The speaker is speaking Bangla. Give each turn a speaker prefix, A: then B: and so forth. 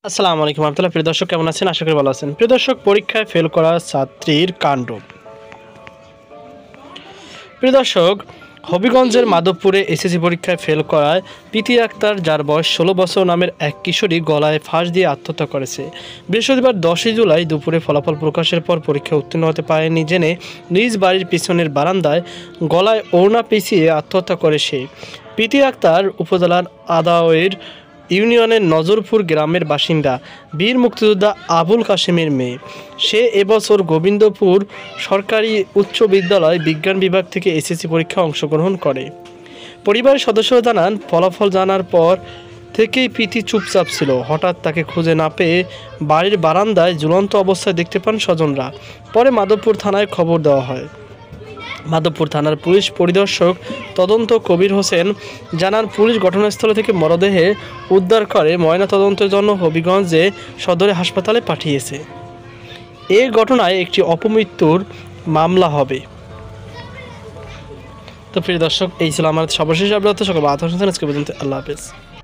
A: আসসালামু আলাইকুম রহমতুল্লাহ। প্রিয় দর্শক, কেমন আছেন? আশা করি ভালো আছেন। প্রিয় দর্শক, পরীক্ষায় ফেল করা ছাত্রীর কাণ্ড। প্রিয় দর্শক, হবিগঞ্জের মাধবপুরে এসএসসি পরীক্ষায় ফেল করায় প্রীতি আক্তার, যার বয়স 16 বছর, নামের এক কিশোরী গলায় ফাঁস দিয়ে আত্মহত্যা করেছে। বৃহস্পতিবার 10 জুলাই দুপুরে ফলাফল প্রকাশের পর পরীক্ষায় উত্তীর্ণ হতে পারেনি জেনে নিজ বাড়ির পিছনের বারান্দায় গলায় ওড়না পেঁচিয়ে আত্মহত্যা করে সে। প্রীতি আক্তার উপজেলার আদাওয়ের ইউনিয়নের নজরপুর গ্রামের বাসিন্দা, বীর মুক্তিযোদ্ধা আবুল কাশেমের মেয়ে। সে এবছর গোবিন্দপুর সরকারি উচ্চ বিদ্যালয় বিজ্ঞান বিভাগ থেকে এসএসসি পরীক্ষায় অংশগ্রহণ করে। পরিবারের সদস্যরা জানান, ফলাফল জানার পর থেকেই প্রীতি চুপচাপ ছিল। হঠাৎ তাকে খুঁজে না পেয়ে বাড়ির বারান্দায় ঝুলন্ত অবস্থায় দেখতে পান স্বজনরা। পরে মাধবপুর থানায় খবর দেওয়া হয়। মাধবপুর থানার পুলিশ পরিদর্শক তদন্ত কবির হোসেন জানান, পুলিশ ঘটনাস্থল থেকে মরদেহ উদ্ধার করে ময়নাতদন্তের জন্য হবিগঞ্জে সদরে হাসপাতালে পাঠিয়েছে। এই ঘটনায় একটি অপমৃত্যুর মামলা হবে। তো প্রিয় দর্শক, এই ছিল আমার সর্বশেষ আপডেট। সকল আল্লাহ হাফেজ।